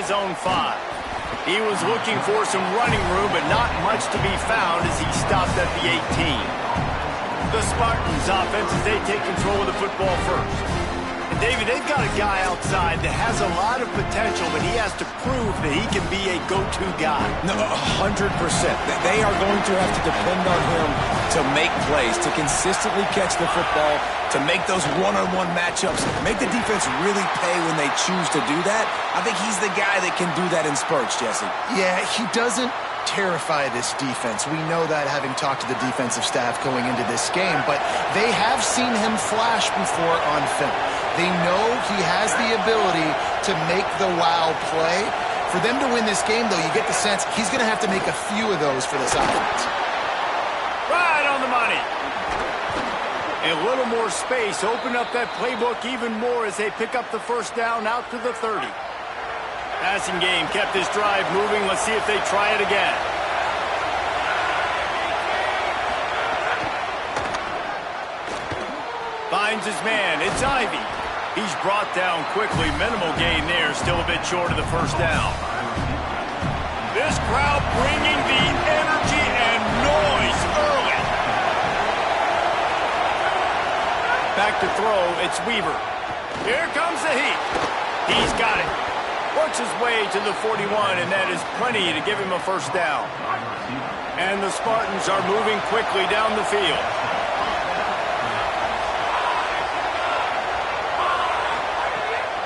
his own 5. He was looking for some running room, but not much to be found as he stopped at the 18. The Spartans offense as they take control of the football first. And David, they've got a guy outside that has a lot of potential, but he has to prove that he can be a go-to guy. No, 100%. They are going to have to depend on him to make plays, to consistently catch the football, to make those one-on-one matchups, make the defense really pay when they choose to do that. I think he's the guy that can do that in spurts, Jesse. Yeah, he doesn't terrify this defense. We know that having talked to the defensive staff going into this game, but they have seen him flash before on film. They know he has the ability to make the wow play. For them to win this game, though, you get the sense he's going to have to make a few of those for this offense. Right on the money. A little more space. Open up that playbook even more as they pick up the first down out to the 30. Passing game kept this drive moving. Let's see if they try it again. Finds his man. It's Ivy. He's brought down quickly. Minimal gain there. Still a bit short of the first down. This crowd bringing the energy and noise early. Back to throw. It's Weaver. Here comes the heat. He's got it. Works his way to the 41, and that is plenty to give him a first down. And the Spartans are moving quickly down the field.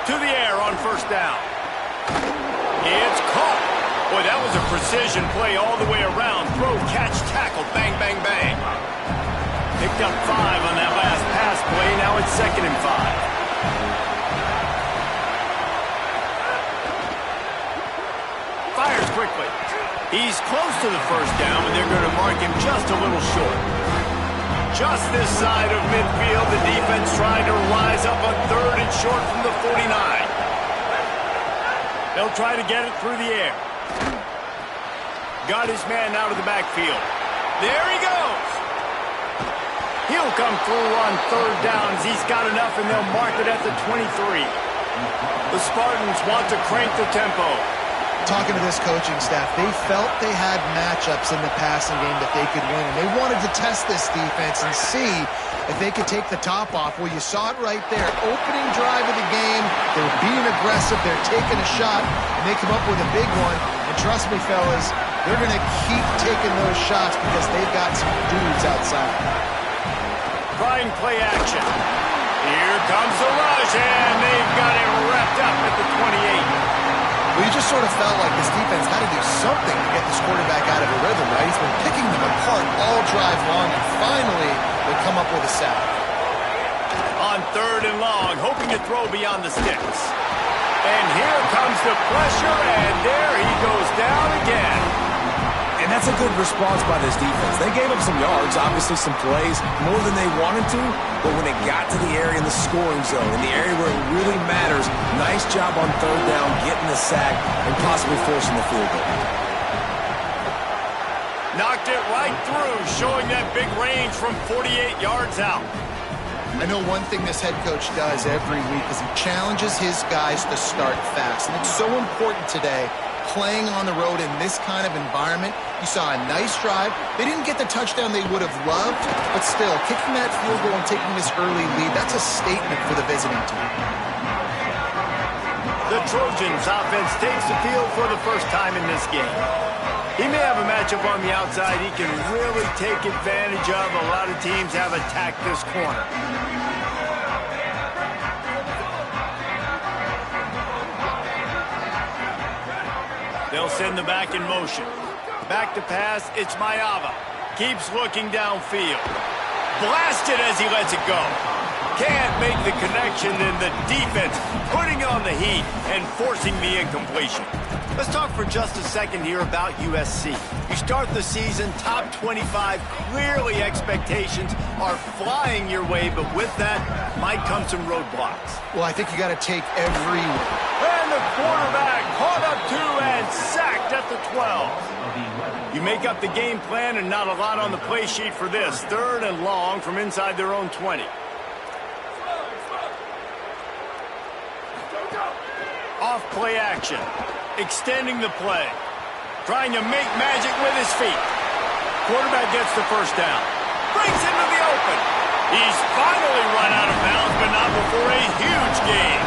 To the air on first down. It's caught. Boy, that was a precision play all the way around. Throw, catch, tackle, bang, bang, bang. Picked up 5 on that last pass play. Now it's 2nd and 5. Fires quickly. He's close to the first down, but they're going to mark him just a little short. Just this side of midfield, the defense trying to rise up on 3rd and short from the 49. They'll try to get it through the air. Got his man out of the backfield. There he goes. He'll come through on 3rd downs. He's got enough, and they'll mark it at the 23. The Spartans want to crank the tempo. Talking to this coaching staff, they felt they had matchups in the passing game that they could win, and they wanted to test this defense and see if they could take the top off. Well, you saw it right there. Opening drive of the game, they're being aggressive, they're taking a shot, and they come up with a big one. And trust me, fellas, they're going to keep taking those shots because they've got some dudes outside. Trying play action. Here comes the rush, and they've got it wrapped up at the 28. Well, you just sort of felt like this defense had to do something to get this quarterback out of a rhythm, right? He's been picking them apart all drive long, and finally they come up with a sack. On 3rd and long, hoping to throw beyond the sticks. And here comes the pressure, and there he goes down again. And that's a good response by this defense. They gave up some yards, obviously some plays, more than they wanted to, but when it got to the area in the scoring zone, in the area where it really matters, nice job on 3rd down, getting the sack, and possibly forcing the field goal. Knocked it right through, showing that big range from 48 yards out. I know one thing this head coach does every week is he challenges his guys to start fast, and it's so important today. Playing on the road in this kind of environment, you saw a nice drive. They didn't get the touchdown they would have loved, but still, kicking that field goal and taking this early lead, that's a statement for the visiting team. The Trojans offense takes the field for the first time in this game. He may have a matchup on the outside he can really take advantage of. A lot of teams have attacked this corner. They'll send the back in motion. Back to pass, it's Mayava. Keeps looking downfield. Blasted as he lets it go. Can't make the connection, and the defense putting on the heat and forcing the incompletion. Let's talk for just a second here about USC. You start the season top 25. Clearly expectations are flying your way, but with that might come some roadblocks. Well, I think you got to take every... And the quarterback caught up to and sacked at the 12. You make up the game plan and not a lot on the play sheet for this. 3rd and long from inside their own 20. Off play action. extending the play. Trying to make magic with his feet. Quarterback gets the first down. Breaks into the open. He's finally run out of bounds, but not before a huge gain.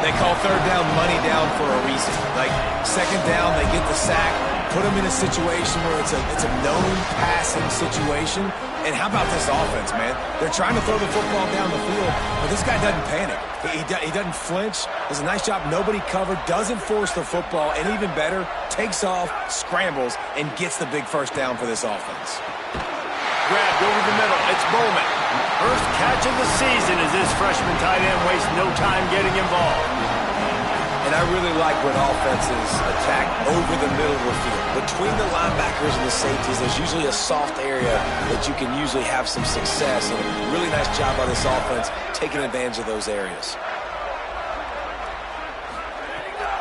They call third down money down for a reason. Like, second down, they get the sack, put them in a situation where it's a known passing situation. And how about this offense, man? They're trying to throw the football down the field, but this guy doesn't panic. He doesn't flinch. Does a nice job. Nobody covered. Doesn't force the football. And even better, takes off, scrambles, and gets the big first down for this offense. Grabbed over the middle. It's Bowman. First catch of the season as this freshman tight end wastes no time getting involved. And I really like when offenses attack over the middle of the field. Between the linebackers and the safeties, there's usually a soft area that you can usually have some success. And a really nice job by this offense taking advantage of those areas.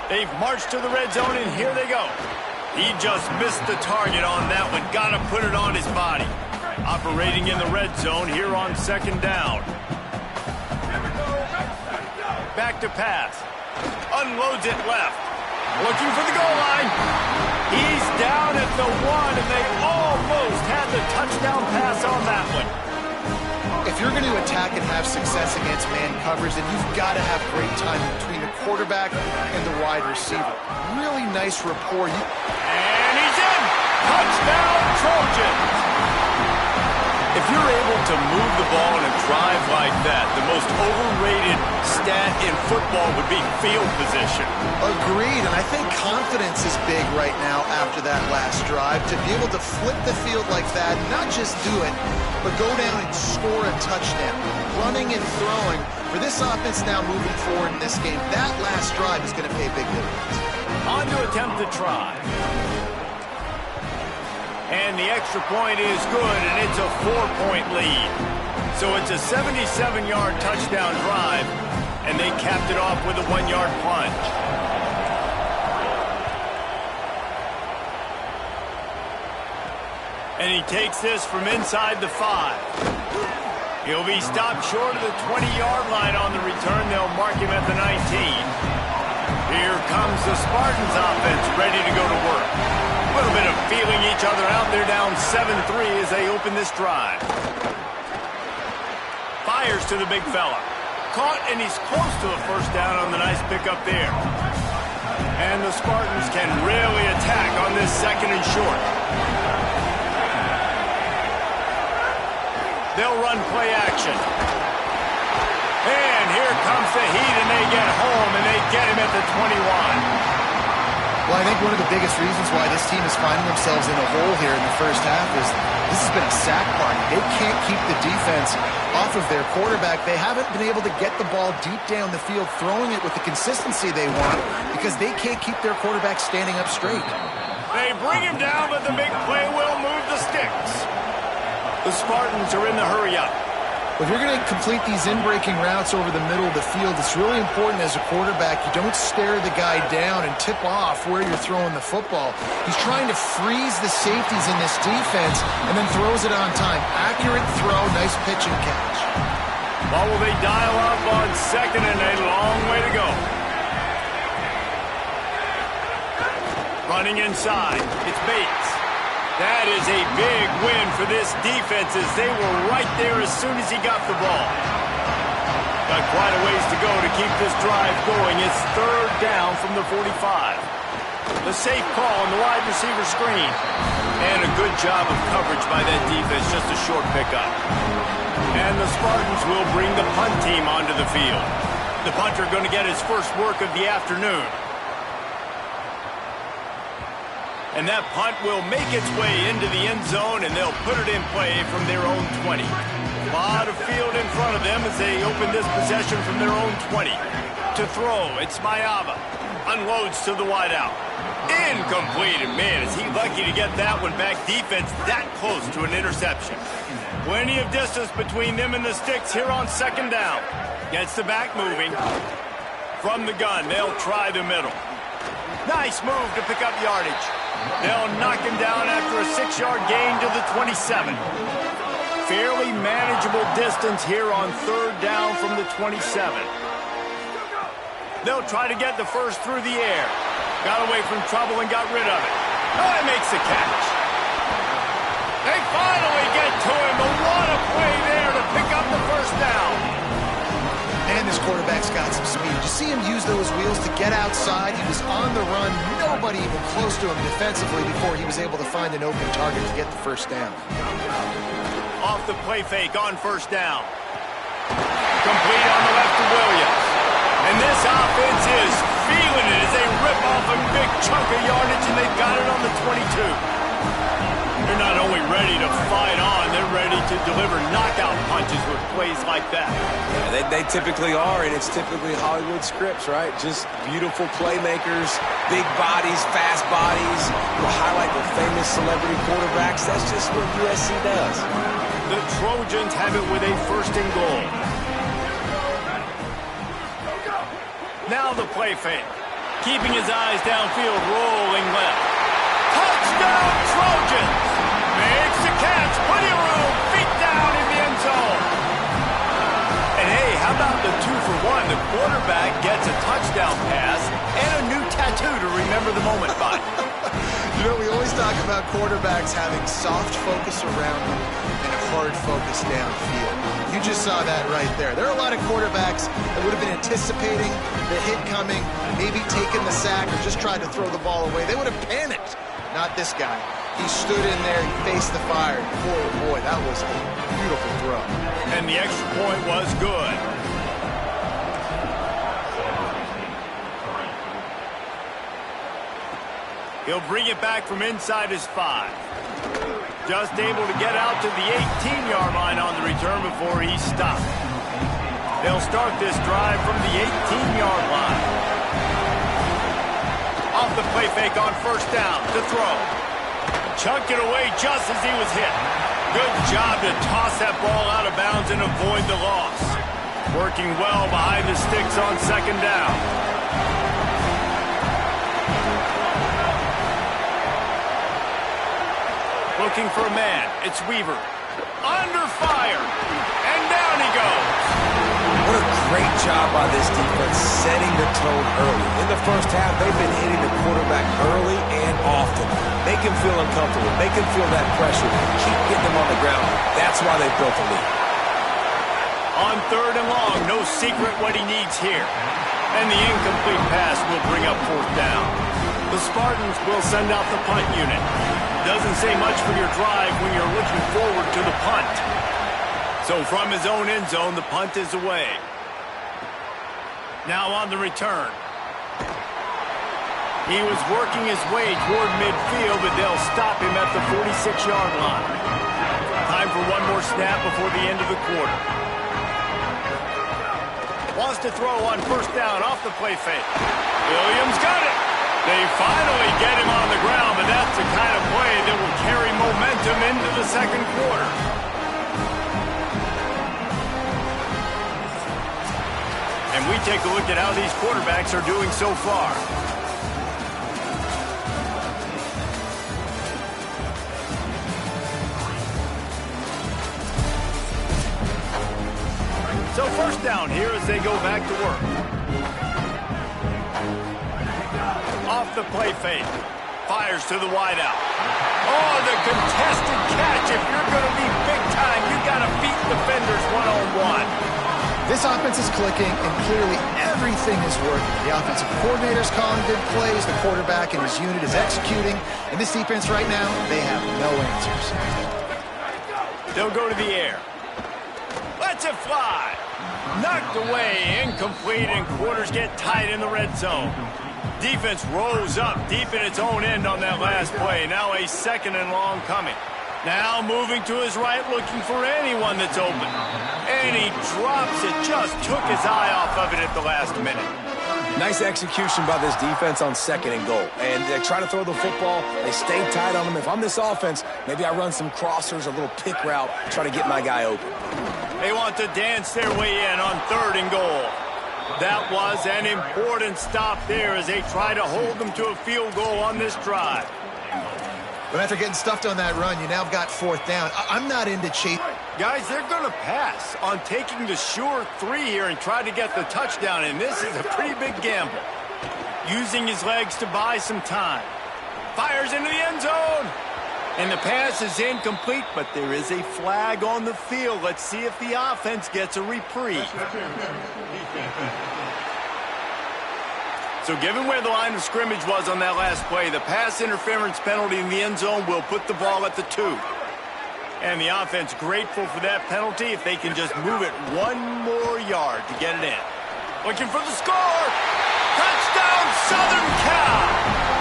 They've marched to the red zone, and here they go. He just missed the target on that one. Got to put it on his body. Operating in the red zone here on second down. Back to pass. Unloads it left. Looking for the goal line. He's down at the 1, and they almost had the touchdown pass on that one. If you're going to attack and have success against man coverage, then you've got to have great time between the quarterback and the wide receiver. Really nice rapport. And he's in! Touchdown, Trojans! If you're able to move the ball in a drive like that, the most overrated stat in football would be field position. Agreed, and I think confidence is big right now after that last drive. To be able to flip the field like that, not just do it, but go down and score a touchdown. Running and throwing. For this offense now moving forward in this game, that last drive is going to pay big dividends. On to attempt to try. And the extra point is good, and it's a 4-point lead. So it's a 77-yard touchdown drive, and they capped it off with a 1-yard plunge. And he takes this from inside the 5. He'll be stopped short of the 20-yard line on the return. They'll mark him at the 19. Here comes the Spartans offense ready to go to work. A little bit of feeling each other out. They're down 7-3 as they open this drive. Fires to the big fella. Caught, and he's close to a first down on the nice pickup there. And the Spartans can really attack on this second and short. They'll run play action. And here comes the heat, and they get home, and they get him at the 21. Well, I think one of the biggest reasons why this team is finding themselves in a hole here in the first half is this has been a sack party. They can't keep the defense off of their quarterback. They haven't been able to get the ball deep down the field, throwing it with the consistency they want because they can't keep their quarterback standing up straight. They bring him down, but the big play will move the sticks. The Spartans are in the hurry-up. If you're going to complete these in-breaking routes over the middle of the field, it's really important as a quarterback you don't stare the guy down and tip off where you're throwing the football. He's trying to freeze the safeties in this defense and then throws it on time. Accurate throw, nice pitch and catch. Well, will they dial up on second and a long way to go? Running inside, it's Bates. That is a big win for this defense as they were right there as soon as he got the ball. Got quite a ways to go to keep this drive going. It's third down from the 45. The safe call on the wide receiver screen. And a good job of coverage by that defense, just a short pickup. And the Spartans will bring the punt team onto the field. The punter going to get his first work of the afternoon. And that punt will make its way into the end zone, and they'll put it in play from their own 20. A lot of field in front of them as they open this possession from their own 20. To throw, it's Mayava. Unloads to the wideout. Incomplete, and man, is he lucky to get that one back. Defense that close to an interception. Plenty of distance between them and the sticks here on second down. Gets the back moving. From the gun, they'll try the middle. Nice move to pick up yardage. They'll knock him down after a 6-yard gain to the 27. Fairly manageable distance here on third down from the 27. They'll try to get the first through the air. Got away from trouble and got rid of it. Oh, he makes the catch. They finally get to him, but what a play there to pick up the first down. And this quarterback's got some speed. You see him use those wheels to get outside. He was on the run. Nobody even close to him defensively before he was able to find an open target to get the first down. Off the play fake on first down. Complete on the left to Williams. And this offense is feeling it as they rip off a big chunk of yardage, and they've got it on the 22. They're not only ready to fight on, they're ready to deliver knockout punches with plays like that. Yeah, they typically are, and it's typically Hollywood scripts, right? Just beautiful playmakers, big bodies, fast bodies. We'll highlight the famous celebrity quarterbacks. That's just what USC does. The Trojans have it with a first and goal. Now the play fake. Keeping his eyes downfield, rolling left. Touchdown Trojans! Makes the catch, plenty of room, feet down in the end zone. And hey, how about the 2-for-1? The quarterback gets a touchdown pass and a new tattoo to remember the moment by. You know, we always talk about quarterbacks having soft focus around them and hard focus downfield. You just saw that right there. There are a lot of quarterbacks that would have been anticipating the hit coming, maybe taking the sack or just tried to throw the ball away. They would have panicked. Not this guy. He stood in there, he faced the fire. Boy, that was a beautiful throw. And the extra point was good. He'll bring it back from inside his 5. Just able to get out to the 18-yard line on the return before he's stopped. They'll start this drive from the 18-yard line. Off the play fake on first down to throw. Chunked it away just as he was hit. Good job to toss that ball out of bounds and avoid the loss. Working well behind the sticks on second down. Looking for a man. It's Weaver. Under fire. And down he goes. What a great job by this defense setting the tone early. In the first half, they've been hitting the quarterback early and often. Make him feel uncomfortable. Make him feel that pressure. Keep getting him on the ground. That's why they built the lead. On third and long, no secret what he needs here. And the incomplete pass will bring up fourth down. The Spartans will send out the punt unit. Doesn't say much for your drive when you're looking forward to the punt. So from his own end zone, the punt is away. Now on the return. He was working his way toward midfield, but they'll stop him at the 46-yard line. Time for one more snap before the end of the quarter. Wants to throw on first down off the play fake. Williams got it. They finally get him on the ground, but that's the kind of play that will carry momentum into the second quarter. And we take a look at how these quarterbacks are doing so far. So first down here as they go back to work. Off the play fake. Fires to the wideout. Oh, the contested catch. If you're going to be big time, you got to beat defenders one-on-one. This offense is clicking, and clearly everything is working. The offensive coordinator's calling good plays. The quarterback and his unit is executing. And this defense right now, they have no answers. They'll go to the air. Lets it fly. Knocked away, incomplete, and quarters get tight in the red zone. Defense rose up deep in its own end on that last play. Now a second and long coming. Now moving to his right, looking for anyone that's open. And he drops it, just took his eye off of it at the last minute. Nice execution by this defense on second and goal. And they try to throw the football. They stay tight on them. If I'm this offense, maybe I run some crossers, a little pick route, try to get my guy open. They want to dance their way in on third and goal. That was an important stop there as they try to hold them to a field goal on this drive. But after getting stuffed on that run, you now got fourth down. I'm not into chase. Guys, they're going to pass on taking the sure 3 here and try to get the touchdown, and this is a pretty big gamble. using his legs to buy some time. Fires into the end zone. And the pass is incomplete, but there is a flag on the field. Let's see if the offense gets a reprieve. So given where the line of scrimmage was on that last play, the pass interference penalty in the end zone will put the ball at the 2. And the offense grateful for that penalty if they can just move it one more yard to get it in. Looking for the score. Touchdown, Southern Cal.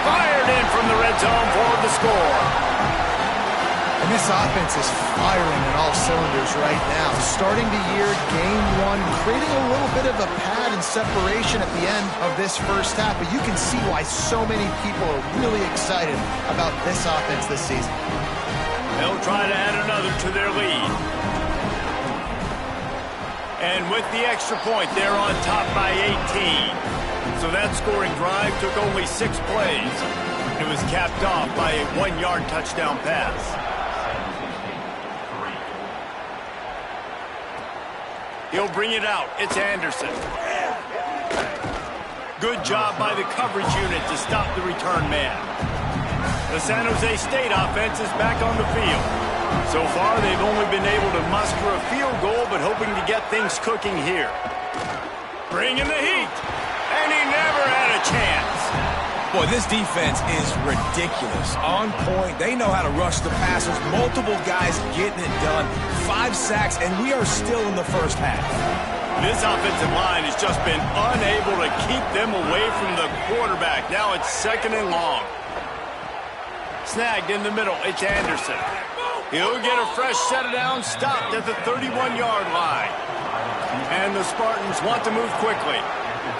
Fired in from the red zone for the score. And this offense is firing on all cylinders right now. Starting the year, game 1, creating a little bit of a pad and separation at the end of this first half. But you can see why so many people are really excited about this offense this season. They'll try to add another to their lead. And with the extra point, they're on top by 18. So that scoring drive took only 6 plays. It was capped off by a 1-yard touchdown pass. He'll bring it out. It's Anderson. Good job by the coverage unit to stop the return man. The San Jose State offense is back on the field. So far, they've only been able to muster a field goal, but hoping to get things cooking here. Bringing the heat. And he never had a chance. Boy, this defense is ridiculous. On point. They know how to rush the passers. Multiple guys getting it done. 5 sacks, and we are still in the first half. This offensive line has just been unable to keep them away from the quarterback. Now it's 2nd and long. Snagged in the middle. It's Anderson. He'll get a fresh set of downs, stopped at the 31-yard line. And the Spartans want to move quickly.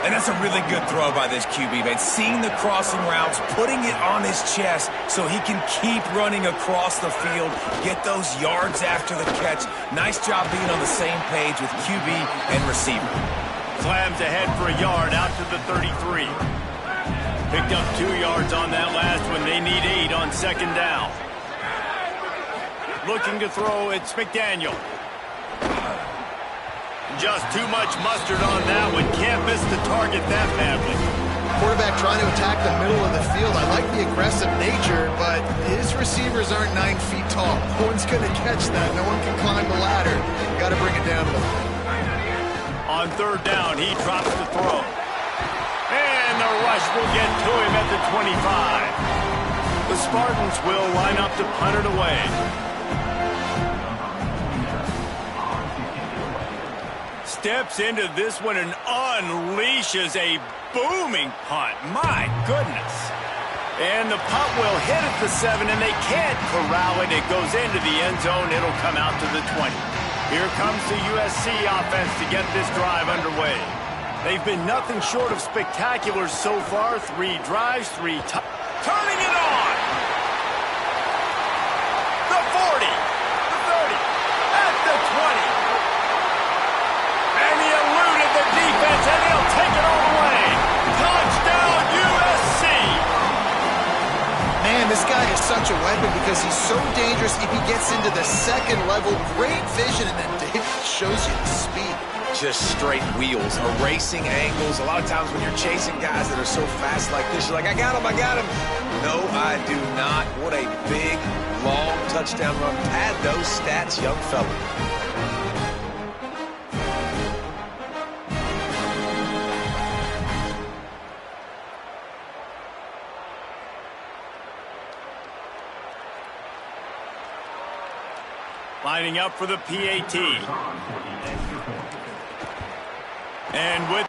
And that's a really good throw by this QB, man. Seeing the crossing routes, putting it on his chest so he can keep running across the field, get those yards after the catch. Nice job being on the same page with QB and receiver. Slams ahead for a yard out to the 33. Picked up 2 yards on that last one. They need 8 on 2nd down. Looking to throw, it's McDaniel. Just too much mustard on that one. Can't miss the target that badly. Quarterback trying to attack the middle of the field. I like the aggressive nature, but his receivers aren't 9 feet tall. No one's going to catch that. No one can climb the ladder. Got to bring it down to them. On 3rd down, he drops the throw. And the rush will get to him at the 25. The Spartans will line up to punt it away. Steps into this one and unleashes a booming punt. My goodness. And the punt will hit at the 7, and they can't corral it. It goes into the end zone. It'll come out to the 20. Here comes the USC offense to get this drive underway. They've been nothing short of spectacular so far. 3 drives, 3 turning it on. The 40, the 30, at the 20. And he eluded the defense, and he'll take it all the way. Touchdown, USC. Man, this guy is such a weapon because he's so dangerous if he gets into the 2nd level. Great vision, and then it shows you the speed. Just straight wheels, erasing angles. A lot of times when you're chasing guys that are so fast like this, you're like, I got him, I got him. No, I do not. What a big, long touchdown run. Pad those stats, young fella. Lining up for the PAT. And with